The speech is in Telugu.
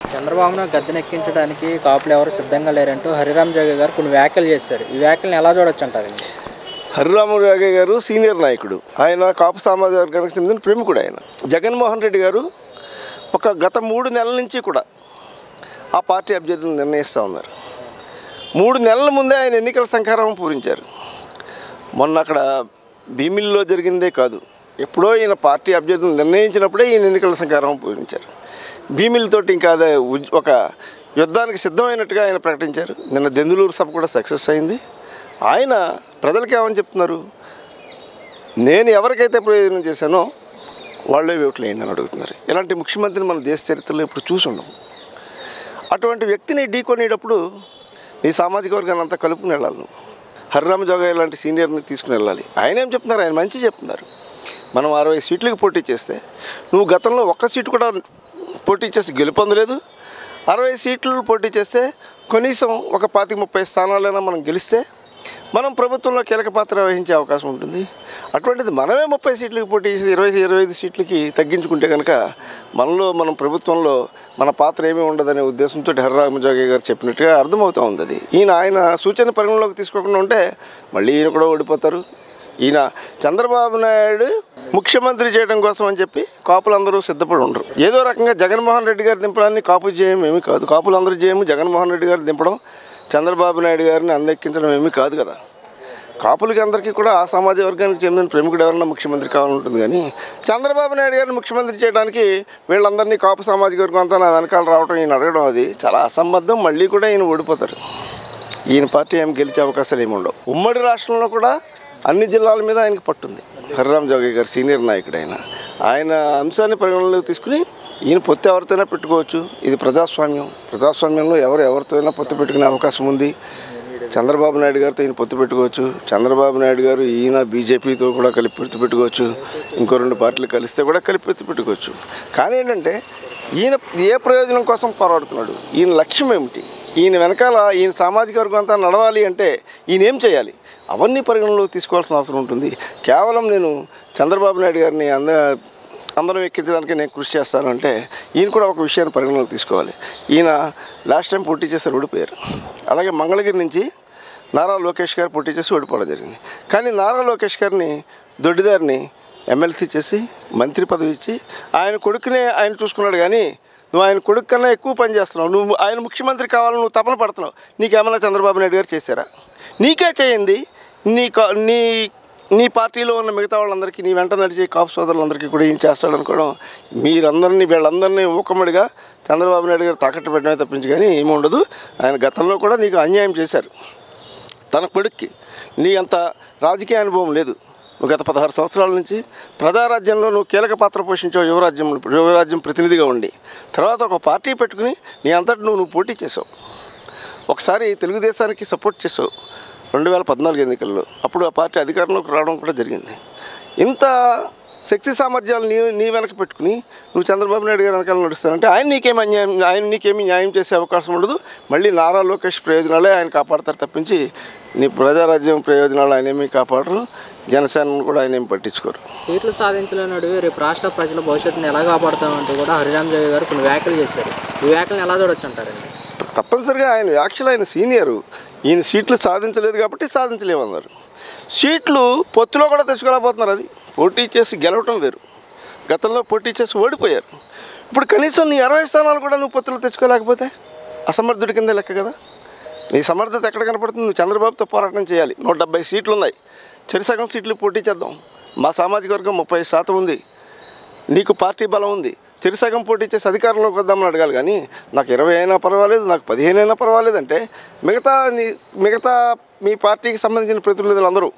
చంద్రబాబును గద్దెనెక్కించడానికి కాపులు ఎవరు సిద్ధంగా లేరంటూ హరిరామ్ జోగి గారు కొన్ని వ్యాఖ్యలు చేశారు. ఈ వ్యాఖ్యలను ఎలా చూడొచ్చు అంటారు? హరిరామ్ జోగి గారు సీనియర్ నాయకుడు, ఆయన కాపు సామాజిక వర్గానికి చెందిన ప్రముఖుడు. ఆయన జగన్మోహన్ రెడ్డి గారు గత 3 నెలల నుంచి కూడా ఆ పార్టీ అభ్యర్థులను నిర్ణయిస్తూ ఉన్నారు. 3 నెలల ముందే ఆయన ఎన్నికల సంకారం పూరించారు. మొన్న అక్కడ భీమిలిలో జరిగిందే కాదు, ఎప్పుడో ఈయన పార్టీ అభ్యర్థులను నిర్ణయించినప్పుడే ఈయన ఎన్నికల సంకారం పూరించారు. భీమిలితోటి ఇంకా అదే ఒక యుద్ధానికి సిద్ధమైనట్టుగా ఆయన ప్రకటించారు. నిన్న దెందులూరు సభ కూడా సక్సెస్ అయింది. ఆయన ప్రజలకు ఏమని చెప్తున్నారు? నేను ఎవరికైతే ప్రయోజనం చేశానో వాళ్ళే ఓట్లు వేయండి అని అడుగుతున్నారు. ఇలాంటి ముఖ్యమంత్రిని మన దేశ చరిత్రలో ఇప్పుడు చూసుండం. అటువంటి వ్యక్తిని ఢీకొనేటప్పుడు నీ సామాజిక వర్గాన్ని అంతా కలుపుకుని వెళ్ళాలి. నువ్వు హరిరామ్ జోగి లాంటి సీనియర్ని తీసుకుని వెళ్ళాలి. ఆయన ఏం చెప్తున్నారు? ఆయన మంచి చెప్తున్నారు. మనం 60 సీట్లకు పోటీ చేస్తే నువ్వు గతంలో 1 సీటు కూడా పోటీ చేసి గెలుపొందలేదు. 60 సీట్లు పోటీ చేస్తే కనీసం ఒక 25-30 స్థానాలైనా మనం గెలిస్తే మనం ప్రభుత్వంలో కీలక పాత్ర వహించే అవకాశం ఉంటుంది. అటువంటిది మనమే 30 సీట్లకు పోటీ చేసి 20-25 సీట్లకి తగ్గించుకుంటే కనుక మనం ప్రభుత్వంలో మన పాత్ర ఏమీ ఉండదనే ఉద్దేశంతో హరిరామ్ జోగి గారు చెప్పినట్టుగా అర్థమవుతూ ఉంది. అది ఆయన సూచన పరిగణలోకి తీసుకోకుండా ఉంటే మళ్ళీ ఈయన కూడా ఓడిపోతారు. ఈయన చంద్రబాబు నాయుడు ముఖ్యమంత్రి చేయడం కోసం అని చెప్పి కాపులందరూ సిద్ధపడి ఉండరు. ఏదో రకంగా జగన్మోహన్ రెడ్డి గారు దింపడాన్ని కాపు జయం ఏమీ కాదు. కాపులందరూ జయము జగన్మోహన్ రెడ్డి గారు దింపడం, చంద్రబాబు నాయుడు గారిని అందెక్కించడం ఏమీ కాదు కదా. కాపులకి అందరికీ కూడా ఆ సామాజిక వర్గానికి చెందిన ప్రముఖుడు ఎవరన్నా ముఖ్యమంత్రి కావాలంటుంది. కానీ చంద్రబాబు నాయుడు గారిని ముఖ్యమంత్రి చేయడానికి వీళ్ళందరినీ కాపు సామాజిక వర్గం అంతా నా వెనకాల రావడం, ఈయన అడగడం అది చాలా అసంబద్ధం. మళ్ళీ కూడా ఈయన ఓడిపోతారు. ఈయన పార్టీ ఏమి గెలిచే అవకాశాలు ఏమి ఉండవు. ఉమ్మడి రాష్ట్రంలో కూడా అన్ని జిల్లాల మీద ఆయనకు పట్టుంది. హరిరామ్ జోగి గారు సీనియర్ నాయకుడు. ఆయన అంశాన్ని పరిగణలోకి తీసుకుని ఈయన పొత్తు ఎవరితోనైనా పెట్టుకోవచ్చు. ఇది ప్రజాస్వామ్యంలో ఎవరితోనైనా పొత్తు పెట్టుకునే అవకాశం ఉంది. చంద్రబాబు నాయుడు గారితో ఈయన పొత్తు పెట్టుకోవచ్చు. చంద్రబాబు నాయుడు గారు ఈయన బీజేపీతో కూడా కలిపి పొత్తు పెట్టుకోవచ్చు. ఇంకో 2 పార్టీలు కలిస్తే కూడా కలిపి పొత్తు పెట్టుకోవచ్చు. కానీ ఏంటంటే ఈయన ఏ ప్రయోజనం కోసం పోరాడుతున్నాడు? ఈయన లక్ష్యం ఏమిటి? ఈయన వెనకాల ఈయన సామాజిక వర్గం అంతా నడవాలి అంటే ఈయన ఏం చేయాలి? అవన్నీ పరిగణలోకి తీసుకోవాల్సిన అవసరం ఉంటుంది. కేవలం నేను చంద్రబాబు నాయుడు గారిని అందరం ఎక్కించడానికి నేను కృషి చేస్తానంటే ఈయన కూడా ఒక విషయాన్ని పరిగణలోకి తీసుకోవాలి. ఈయన లాస్ట్ టైం పోటీ చేశారు, ఓడిపోయారు. అలాగే మంగళగిరి నుంచి నారా లోకేష్ గారు పోటీ చేసి ఓడిపోవడం జరిగింది. కానీ నారా లోకేష్ గారిని దొడ్డిదారిని ఎమ్మెల్సీ చేసి మంత్రి పదవి ఇచ్చి ఆయన కొడుకునే ఆయన చూసుకున్నాడు. కానీ నువ్వు ఆయన కొడుకు కన్నా ఎక్కువ పని చేస్తున్నావు. నువ్వు ఆయన ముఖ్యమంత్రి కావాలని నువ్వు తపన పడుతున్నావు. నీకేమన్నా చంద్రబాబు నాయుడు గారు చేశారా? నీకే చేయండి. నీ పార్టీలో ఉన్న మిగతా వాళ్ళందరికీ, నీ వెంట నడిచే కాపు సోదరులందరికీ కూడా ఏం చేస్తాడు అనుకోవడం, వీళ్ళందరినీ ఊకమ్మడిగా చంద్రబాబు నాయుడు గారు తాకట్టు పెట్టడమే తప్పించి కానీ ఏమి ఉండదు. ఆయన గతంలో కూడా నీకు అన్యాయం చేశారు. తన కొడుక్కి నీ అంత రాజకీయ అనుభవం లేదు. నువ్వు గత 16 సంవత్సరాల నుంచి ప్రజారాజ్యంలో నువ్వు కీలక పాత్ర పోషించావు. యువరాజ్యం ప్రతినిధిగా ఉండి తర్వాత ఒక పార్టీ పెట్టుకుని నీ అంతటి నువ్వు పోటీ చేసావు. ఒకసారి తెలుగుదేశానికి సపోర్ట్ చేసావు 2014 ఎన్నికల్లో. అప్పుడు ఆ పార్టీ అధికారంలోకి రావడం కూడా జరిగింది. ఇంత శక్తి సామర్థ్యాలు నీ వెనక పెట్టుకుని నువ్వు చంద్రబాబు నాయుడు గారు వెనకాల నడుస్తానంటే ఆయన నీకేమీ న్యాయం చేసే అవకాశం ఉండదు. మళ్ళీ నారా లోకేష్ ప్రయోజనాలే ఆయన కాపాడతారు తప్పించి నీ ప్రజారాజ్యం ప్రయోజనాలు ఆయన ఏమీ కాపాడరు. జనసేనను కూడా ఆయన ఏమి పట్టించుకోరు. సీట్లు సాధించలేనాడు రేపు రాష్ట్ర ప్రజల భవిష్యత్తుని ఎలా కాపాడుతామంటూ కూడా హరిరామ్ జోగి గారు కొన్ని వ్యాఖ్యలు చేశారు. ఈ వ్యాఖ్యలను ఎలా చూడొచ్చు అంటారండి? తప్పనిసరిగా ఆయన సీనియరు. ఈయన సీట్లు సాధించలేదు కాబట్టి సాధించలేమన్నారు. సీట్లు పొత్తులో కూడా తెచ్చుకోలేకపోతున్నారు. అది పోటీ చేసి గెలవటం వేరు. గతంలో పోటీ చేసి ఓడిపోయారు. ఇప్పుడు కనీసం నీ 60 స్థానాలు కూడా నువ్వు పొత్తులో తెచ్చుకోలేకపోతే అసమర్థుడి కింద లెక్క కదా. నీ సమర్థత ఎక్కడ కనపడుతుంది? నువ్వు చంద్రబాబుతో పోరాటం చేయాలి. 170 సీట్లు ఉన్నాయి. చెరిసగం సీట్లు పోటీ చేద్దాం. మా సామాజిక వర్గం 30% ఉంది. నీకు పార్టీ బలం ఉంది. చెరిసగం పోటీ చేసి అధికారంలోకి వద్దామని అడగాలి. కానీ నాకు 20 అయినా పర్వాలేదు, నాకు 15 అయినా పర్వాలేదు అంటే మిగతా మీ పార్టీకి సంబంధించిన ప్రతినిధులందరూ